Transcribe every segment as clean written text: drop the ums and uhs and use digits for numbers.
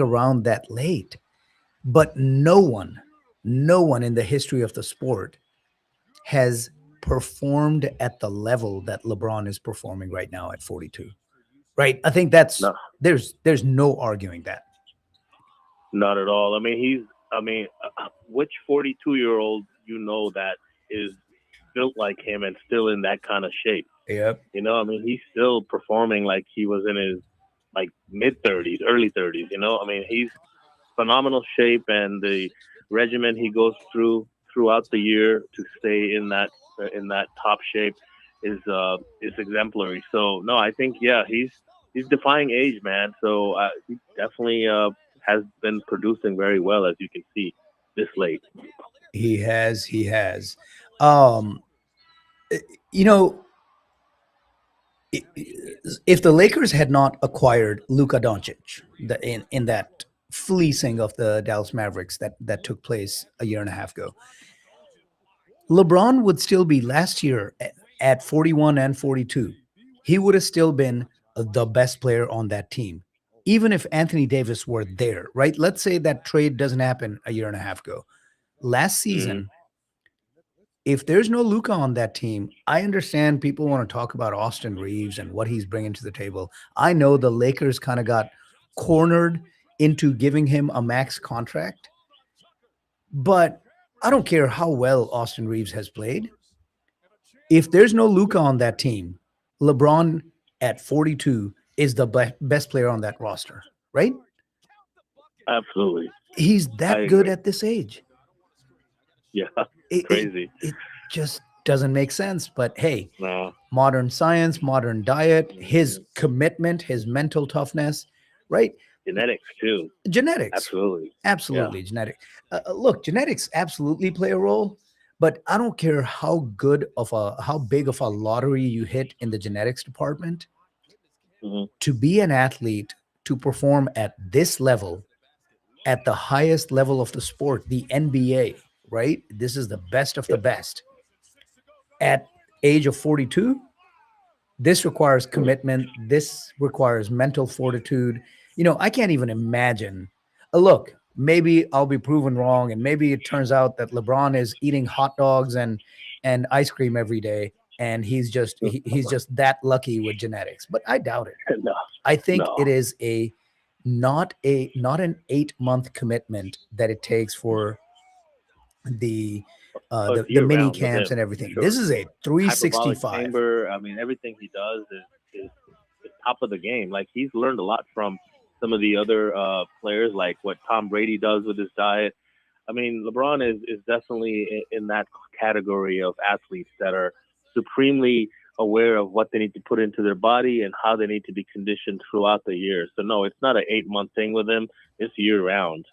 around that late. But no one in the history of the sport has performed at the level that LeBron is performing right now at 42. Right? I think that's No, there's no arguing that. not at all. I mean, which 42-year-old that is built like him and still in that kind of shape? Yep. I mean, he's still performing like he was in his like mid 30s, early 30s. I mean, he's phenomenal shape, and the regimen he goes throughout the year to stay in that top shape is exemplary. So no, I think he's defying age, man. So he definitely has been producing very well, as you can see this late. He has. Um, you know, if the Lakers had not acquired Luka Doncic in that fleecing of the Dallas Mavericks that took place a year and a half ago, LeBron would still be last year at 41 and 42. He would have still been the best player on that team, even if Anthony Davis were there, right? Let's say that trade doesn't happen a year and a half ago. Last Hmm. season, if there's no Luca on that team, I understand people want to talk about Austin Reeves and what he's bringing to the table. I know the Lakers kind of got cornered into giving him a max contract, but I don't care how well Austin Reeves has played. If there's no Luca on that team, LeBron at 42 is the best player on that roster, right? Absolutely, He's I that good agree. at this age. Yeah, It, it, crazy. it just doesn't make sense. But hey, No. modern science, modern diet, his Hmm. commitment, his mental toughness, right? Genetics too. Genetics, Absolutely. Yeah. absolutely genetic. Look, genetics absolutely play a role, but I don't care how big of a lottery you hit in the genetics department. Hmm. To be an athlete, to perform at this level, at the highest level of the sport, the NBA, right? This is the best of the Yep. best. At age of 42, this requires commitment. This requires mental fortitude. I can't even imagine. Look, maybe I'll be proven wrong, and maybe it turns out that LeBron is eating hot dogs and ice cream every day, and he's just that lucky with genetics. But I doubt it. No. I think No. it is not an 8 month commitment that it takes for the Oh, it's the year mini round with camps him and for everything. This sure. is a Hyperbolic 365. chamber. I mean, everything he does is top of the game. Like he's learned a lot from some of the other players, like what Tom Brady does with his diet. I mean, LeBron is definitely in that category of athletes that are supremely aware of what they need to put into their body and how they need to be conditioned throughout the year. So no, it's not an 8 month thing with him. It's year round.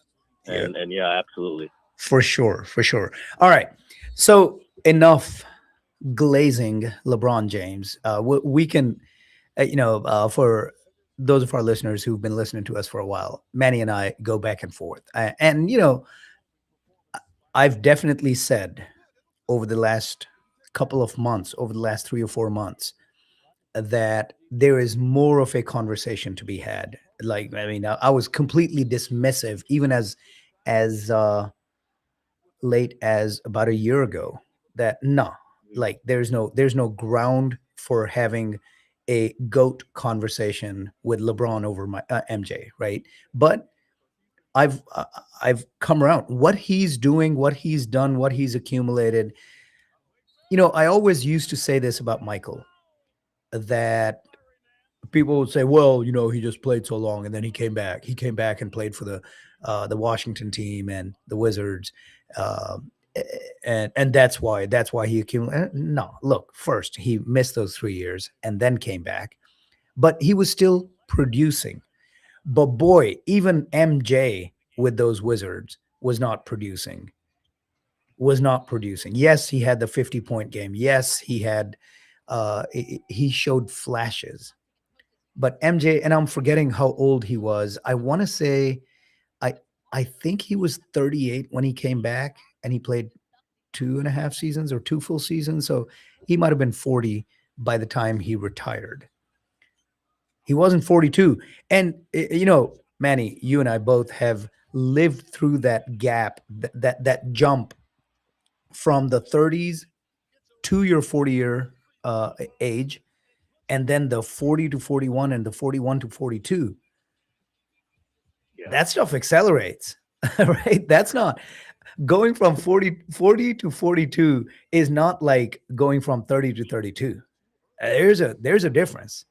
Yeah. And yeah, absolutely. For sure, for sure. All right. So enough glazing LeBron James. We can, for those of our listeners who've been listening to us for a while, Manny and I go back and forth. And, I've definitely said over the last couple of months, over the last 3 or 4 months, that there is more of a conversation to be had. Like, I mean, I was completely dismissive, even as late as about a year ago, that no, like there's no ground for having a goat conversation with LeBron over my MJ, right? But I've uh, I've come around. What he's doing, what he's done, what he's accumulated. I always used to say this about Michael, that people would say, well, he just played so long and then he came back. He came back and played for the Washington team and the Wizards. Um, and that's why he accumulated. No, look, first he missed those 3 years and then came back, but he was still producing. But boy, even MJ with those Wizards was not producing. Yes, he had the 50-point game. Yes, he showed flashes. But MJ, and I'm forgetting how old he was. I want to say I I think he was 38 when he came back, and he played 2.5 seasons or 2 full seasons. So he might have been 40 by the time he retired. He wasn't 42. And Manny, you and I both have lived through that gap, that jump from the 30s to your 40-year age, and then the 40 to 41 and the 41 to 42. Yeah. That stuff accelerates, right? That's not going from 40 to 42 is not like going from 30 to 32. There's a difference.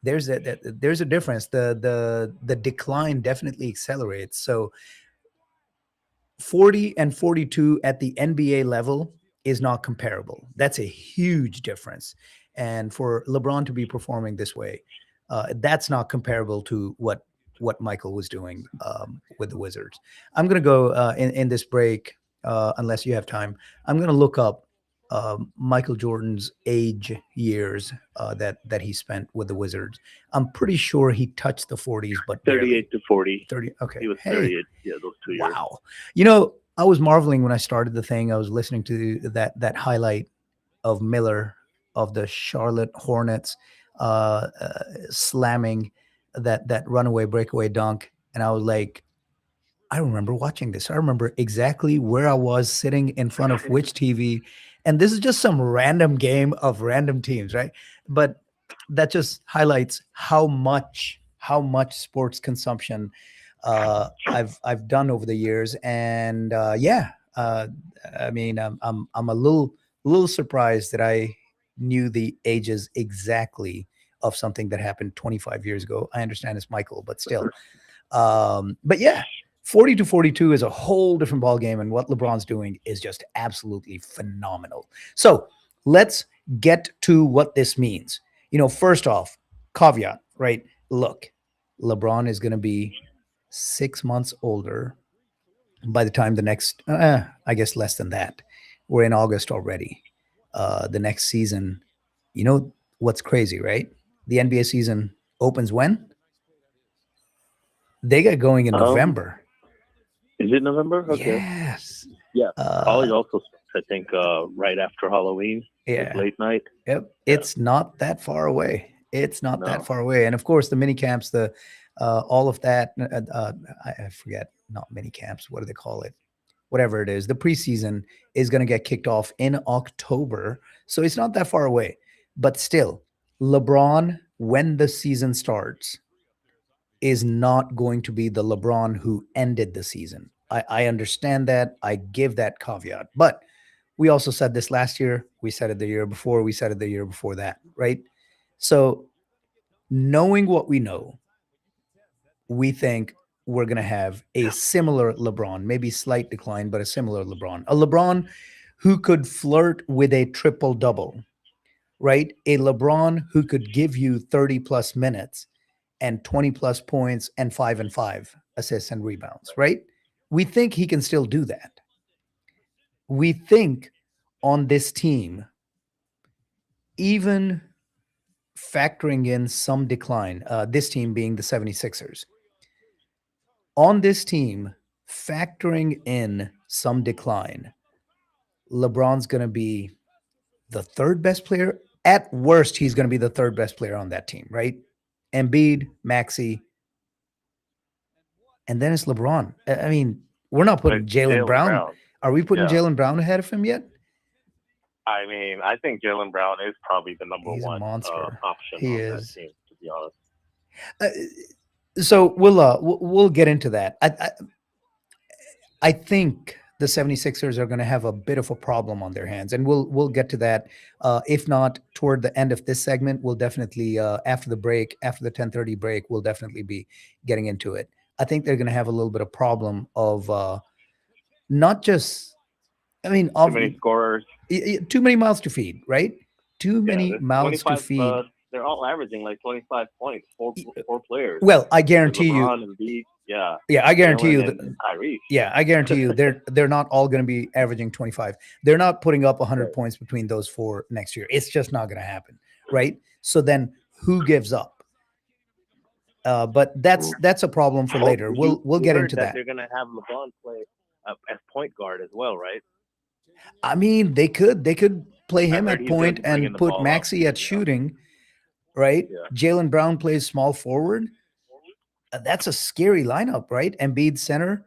There's a difference. The decline definitely accelerates. So 40 and 42 at the NBA level is not comparable. That's a huge difference. And for LeBron to be performing this way, that's not comparable to what Michael was doing with the Wizards. I'm going to go in this break, unless you have time. I'm going to look up Michael Jordan's age years that he spent with the Wizards. I'm pretty sure he touched the 40s, but 38 to 40. 30. Okay. He was Hey, 38. Yeah, those 2 years. wow. You know, I was marveling when I started the thing. I was listening to that highlight of Miller of the Charlotte Hornets slamming that runaway breakaway dunk, and I was like, I remember watching this. I remember exactly where I was sitting in front of which TV, and this is just some random game of random teams, right? But that just highlights how much sports consumption I've done over the years, and I mean, I'm a little surprised that I knew the ages exactly of something that happened 25 years ago. I understand it's Michael, but still, but yeah. 40 to 42 is a whole different ball game, and what LeBron's doing is just absolutely phenomenal. So let's get to what this means. You know, first off, caveat, right? Look, LeBron is going to be 6 months older by the time the next, I guess less than that. We're in August already. The next season, you know what's crazy, right? The NBA season opens when? They get going in November. Is it November? Okay. Yes. Yeah. College also starts, I think, right after Halloween. Yeah. Like late night. Yep. It's not that far away. It's not that far away. And of course, the mini camps, the all of that. I forget. Not mini camps. What do they call it? Whatever it is. The preseason is going to get kicked off in October, so it's not that far away. But still, LeBron, when the season starts, is not going to be the LeBron who ended the season. I understand that. I give that caveat. But we also said this last year. We said it the year before. We said it the year before that, right? So knowing what we know, we think we're going to have a similar LeBron, maybe slight decline, but a similar LeBron. A LeBron who could flirt with a triple-double, right? A LeBron who could give you 30-plus minutes and 20-plus points and 5 and 5 assists and rebounds, right? We think he can still do that. We think on this team, even factoring in some decline, this team being the 76ers, on this team, factoring in some decline, LeBron's going to be the third best player. At worst, he's going to be the third best player on that team, right? Embiid, Maxey, and then it's LeBron. I mean, we're not putting Jaylen Brown. Are we putting Jaylen Brown ahead of him yet? I mean, I think Jaylen Brown is probably the number He's a one monster. option He on is. that team, to be honest. So we'll get into that. I think the 76ers are going to have a bit of a problem on their hands, and we'll get to that. If not toward the end of this segment, we'll definitely after the break, after the 10:30 break, we'll definitely be getting into it. I think they're going to have a little bit of problem of not just, I mean, Too many scorers. too many mouths to feed, right? Too many mouths to feed. They're all averaging like 25 points, four players. Well, I guarantee you. LeBron, Embiid, I guarantee you that. I guarantee you they're not all going to be averaging 25. They're not putting up 100 points between those four next year. It's just not going to happen, right? So then who gives up? But that's a problem for later. We'll get into that. They're going to have LeBron play as point guard as well, right? I mean, they could play him at point and put Maxey at shooting, right? Yeah. Jaylen Brown plays small forward. That's a scary lineup, right? Embiid center,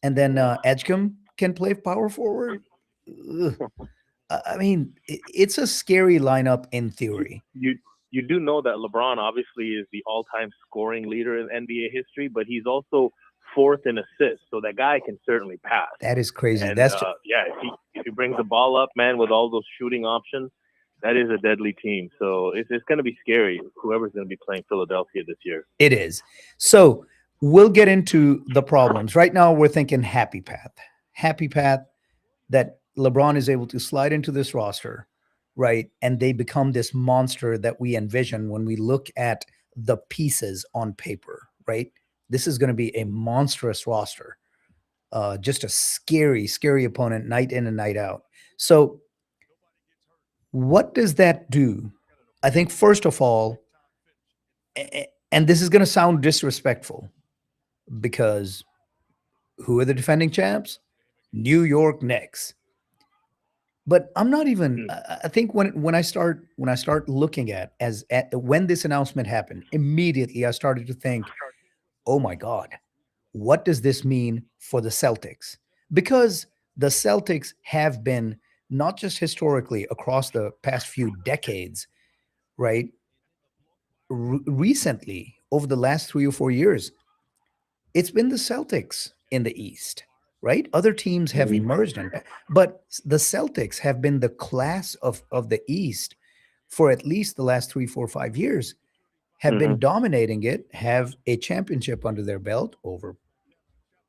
and then Edgecombe can play power forward. Ugh. I mean, it's a scary lineup in You theory. you you do know that LeBron obviously is the all-time scoring leader in NBA history, but he's also fourth in assists, so that guy can certainly pass. That is crazy. And That's yeah, if he brings the ball up, man, with all those shooting options, that is a deadly team. So it's going to be scary. Whoever's going to be playing Philadelphia this year. it is. So we'll get into the problems. Right now, we're thinking happy path that LeBron is able to slide into this roster, right? And they become this monster that we envision when we look at the pieces on paper, right? This is going to be a monstrous roster, just a scary, scary opponent night in and night out. So, what does that do? I think, first of all, and this is going to sound disrespectful because who are the defending champs? New York Knicks. But I'm not even. Hmm. I think when I start looking at when this announcement happened, immediately I started to think, oh my God, what does this mean for the Celtics? Because the Celtics have been not just historically across the past few decades, right? Recently, over the last 3 or 4 years, it's been the Celtics in the East, right? Other teams have Mhm. emerged, but the Celtics have been the class of the East for at least the last 3, 4, 5 years, have Mhm. been dominating it, have a championship under their belt over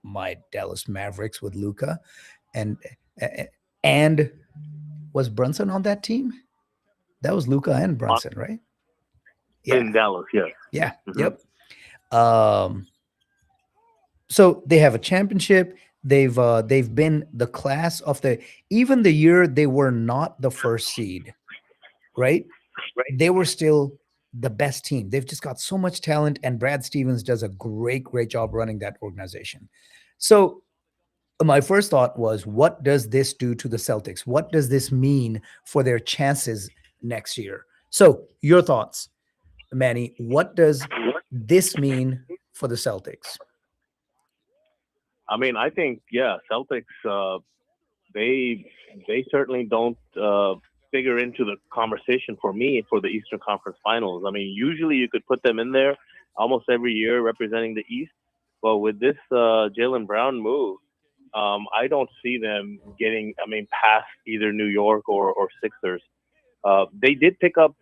my Dallas Mavericks with Luca, and and was Brunson on that team? That was Luca and Brunson, right? Yeah, In Dallas, yes. yeah, Mhm. yep. Um, so they have a championship. They've been the class of the even the year they were not the first seed, right? They were still the best team. They've just got so much talent, and Brad Stevens does a great, great job running that organization. So my first thought was, what does this do to the Celtics? What does this mean for their chances next year? So your thoughts, Manny, what does this mean for the Celtics? I mean, I think yeah, Celtics. They they certainly don't figure into the conversation for me for the Eastern Conference Finals. I mean, usually you could put them in there almost every year representing the East, but with this Jalen Brown move, I don't see them getting. I mean, past either New York or Sixers. They did pick up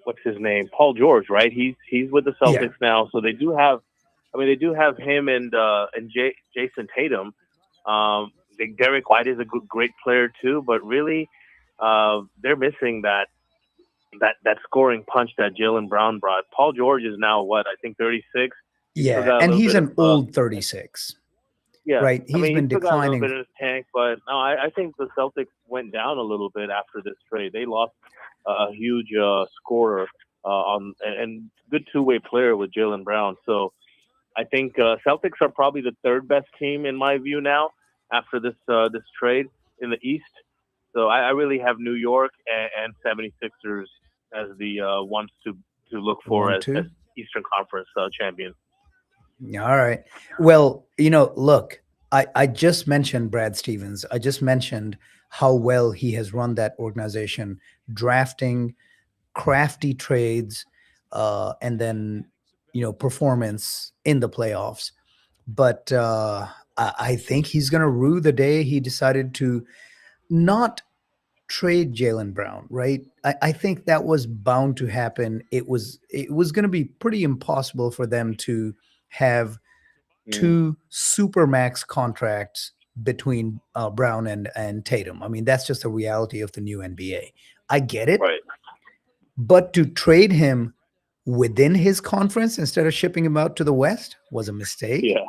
what's his name, Paul George, right? He's with the Yeah. Celtics now, so they do have. I mean, they do have him and Jason Tatum. I think Derek White is a great player too, but really, they're missing that scoring punch that Jalen Brown brought. Paul George is now what I think 36. He's still Yeah. got a And little he's bit of an old 36, yeah. right? I He's mean, he's been still got a little declining. bit in his tank, but no, I think the Celtics went down a little bit after this trade. They lost a huge scorer and good two-way player with Jalen Brown. So I think Celtics are probably the third best team in my view now after this trade in the East. So I really have New York and 76ers as the ones to look for One, as two. Eastern Conference champions. All right. Well, look, I just mentioned Brad Stevens. I just mentioned how well he has run that organization, drafting crafty trades, and then, performance in the playoffs. But I think he's going to rue the day he decided to not trade Jalen Brown, right? I think that was bound to happen. It was going to be pretty impossible for them to have Mm, two supermax contracts between Brown and Tatum. I mean, that's just the reality of the new NBA. I get it, right. but to trade him within his conference instead of shipping him out to the West was a mistake. Yeah.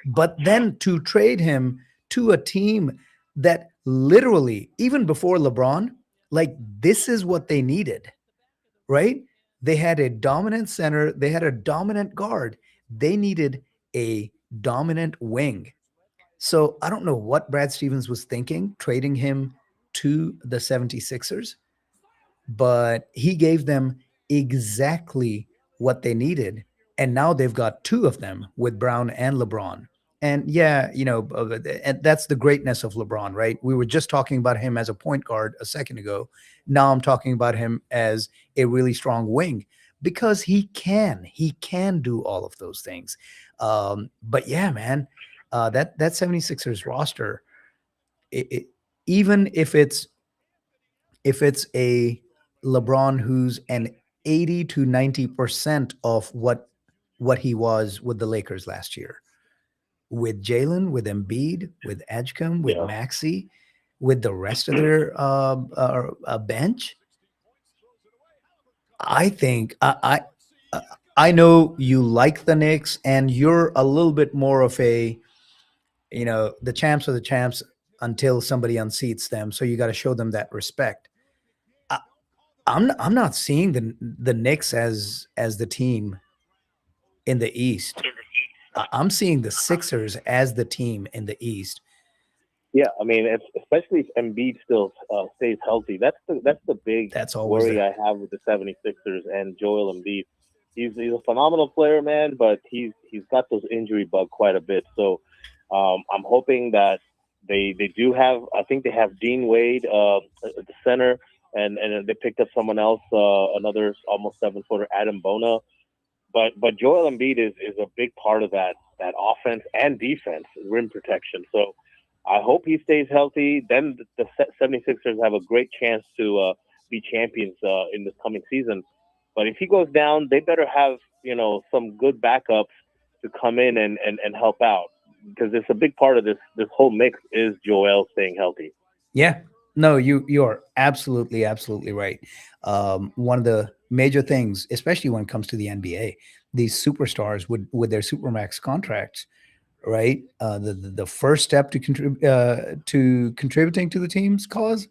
But then to trade him to a team that literally, even before LeBron, like this is what they needed, right? They had a dominant center, they had a dominant guard, they needed a dominant wing. So I don't know what Brad Stevens was thinking trading him to the 76ers, but he gave them exactly what they needed And now they've got two of them with Brown and LeBron. And yeah, and that's the greatness of LeBron, right? We were just talking about him as a point guard a second ago. Now I'm talking about him as a really strong wing because he can do all of those things. But yeah, man, that 76ers roster, it, even if it's a LeBron who's an 80 to 90% of what he was with the Lakers last year, with Jalen, with Embiid, with Edgecombe, with Yeah. Maxi, with the rest of their bench. I think I know you like the Knicks, and you're a little bit more of a, the champs are the champs until somebody unseats them, so you got to show them that respect. I, I'm not seeing the Knicks as the team in the East. I'm seeing the Sixers as the team in the East. Yeah, I mean, especially if Embiid still stays healthy. That's the big That's always worry there. I have with the 76ers and Joel Embiid. He's a phenomenal player, man, but he's got those injury bug quite a bit. So I'm hoping that they do have. I think they have Dean Wade at the center, and they picked up someone else, another almost 7-footer, Adam Bona. But Joel Embiid is a big part of that offense and defense, rim protection. So I hope he stays healthy. Then the 76ers have a great chance to be champions in this coming season. But if he goes down, they better have some good backups to come in and help out, because it's a big part of this whole mix is Joel staying healthy. Yeah. No, you're absolutely right. One of the major things, especially when it comes to the NBA, these superstars with their supermax contracts, right? The first step to contributing to the team's cause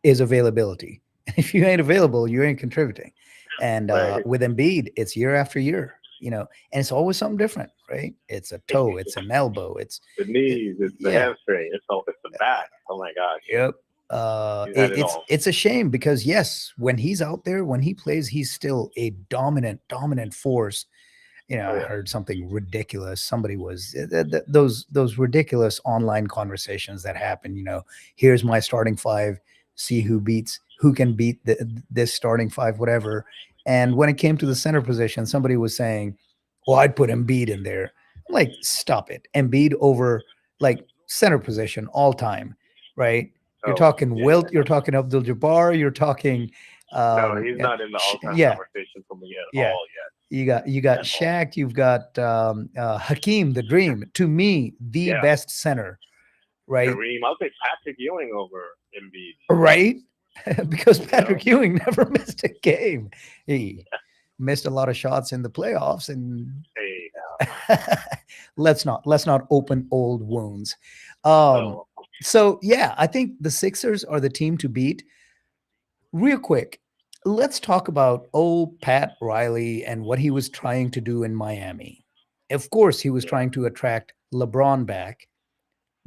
is availability. If you ain't available, you ain't contributing. And Right. with Embiid, it's year after year, and it's always something different, right? It's a toe, it's an elbow, The knees, it's the yeah, hamstring, it's the back. Oh my gosh, yep. he's had it It's all. it's a shame because yes, when he's out there, when he plays, he's still a dominant force. Oh I yeah, heard something ridiculous. Somebody was those ridiculous online conversations that happen. Here's my starting five. See who can beat this starting five, whatever. And when it came to the center position, somebody was saying, "Well, I'd put Embiid in there." I'm like, stop it, Embiid over like center position all time, right? You're oh talking yeah. Wilt, you're talking Abdul Jabbar, you're talking, No, he's yeah, not in the all-time yeah, conversation for me at yeah. all yet. You got At all. Shaq, you've got Hakeem the Dream. To me, the Yeah, best center, right? Kareem. I'll take Patrick Ewing over Embiid. Right? Because You know, Patrick Ewing never missed a game. He missed a lot of shots in the playoffs, and hey, let's not open old wounds. Um, no, so yeah, I think the Sixers are the team to beat. Real quick, let's talk about old Pat Riley and what he was trying to do in Miami. Of course, he was yeah, trying to attract LeBron back,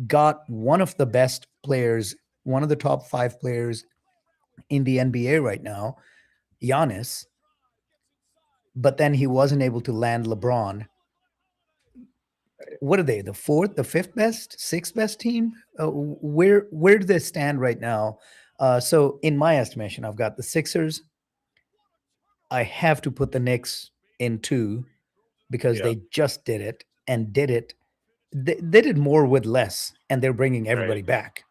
got one of the best players, one of the top five players in the NBA right now, Giannis, but then he wasn't able to land LeBron. What are they? The fourth, the fifth best, sixth best team? Where do they stand right now? So, in my estimation, I've got the Sixers. I have to put the Knicks in two because yeah, they just did it and did it. They did more with less, and they're bringing right, everybody back.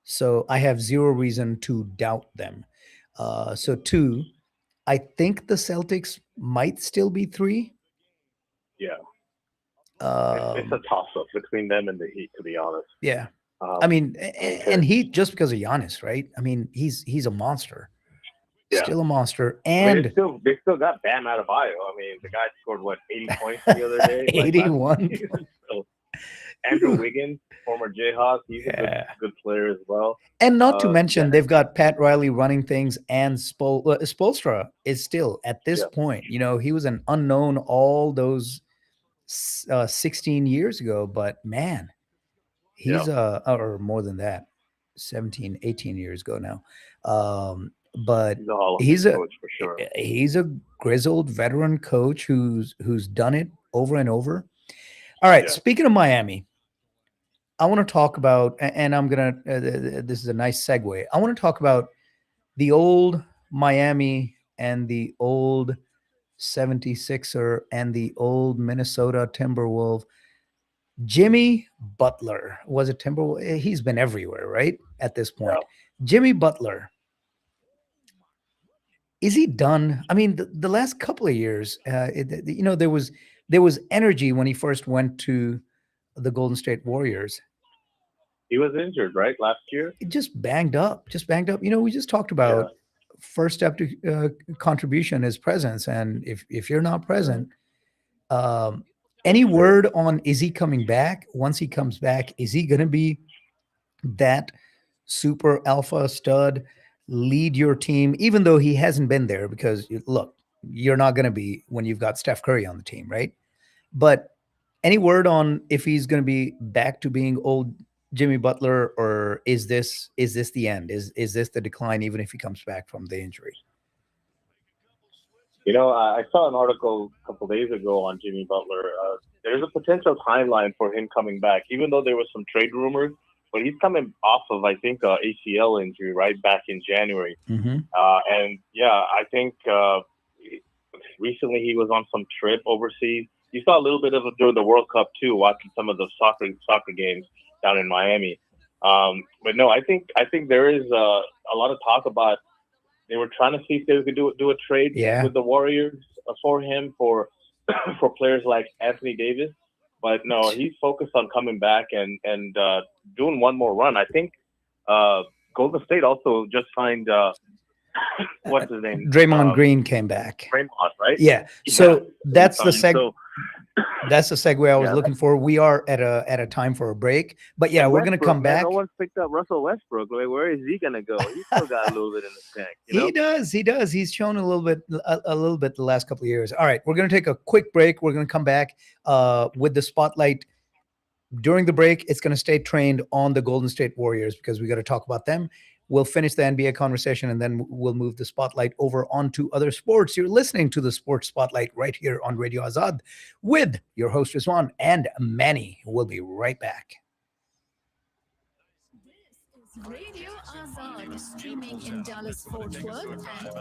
So I have zero reason to doubt them. So two, I think the Celtics might still be three. yeah. It's a Um, toss-up between them and the Heat, to be honest. yeah, I Um, mean, I mean, and he just because of Giannis, right? I mean, he's a monster, yeah. still a monster, I mean, and they still got Bam Adebayo. I mean, the guy scored what 80 points the other day, like last 81. season. So Andrew Wiggins, former Jayhawk, he's a Yeah. good player as well. And not to Yeah, mention, they've got Pat Riley running things, and Spolstra is still at this yeah, point. He was an unknown all those 16 years ago, but man, yeah. he's or more than that, 17, 18 years ago now. but He's a Hall of he's Fame a coach for sure. he's a grizzled veteran coach who's done it over and over. All right, Yeah. speaking of Miami, I want to talk about, and I'm gonna. This is a nice segue. I want to talk about the old Miami and the old 76er and the old Minnesota Timberwolf. Jimmy Butler was a Timberwolf. He's been everywhere, right? At this point, Jimmy Butler. Is he done? I mean, the last couple of years, there was energy when he first went to the Golden State Warriors. He was injured, right, last year? It just banged up, we just talked about first step to contribution is presence, and if you're not present, any word on is he coming back? Once he comes back, is he going to be that super alpha stud, lead your team, even though he hasn't been there? Because look, you're not going to be when you've got Steph Curry on the team, right? But any word on if he's going to be back to being old Jimmy Butler, or is this the end? Is this the decline, even if he comes back from the injury? I saw an article a couple days ago on Jimmy Butler. There's a potential timeline for him coming back, even though there was some trade rumors. But he's coming off of, I think, ACL injury right back in January. Mm-hmm. I think recently he was on some trip overseas. You saw a little bit of it during the World Cup too, watching some of the soccer games down in Miami. But no, I think there is a lot of talk about they were trying to see if they could do a trade with the Warriors for him for players like Anthony Davis. But no, he's focused on coming back and doing one more run. I think Golden State also just signed what's his name? Draymond Green came back. Draymond, right? Yeah. So that's the that's the segue I was Yeah, looking for. We are at a time for a break, but yeah, we're going to come back. No one's picked up Russell Westbrook. Like, where is he going to go? He's still got a little bit in the tank. He does. He's shown a little bit the last couple of years. All right, we're going to take a quick break. We're going to come back with the spotlight. During the break, it's going to stay trained on the Golden State Warriors because we got to talk about them. We'll finish the NBA conversation, and then we'll move the spotlight over onto other sports. You're listening to the Sports Spotlight right here on Radio Azad with your host Rizwan and Manny. We'll be right back. This is Radio Azad, streaming in Dallas, Fort Worth, and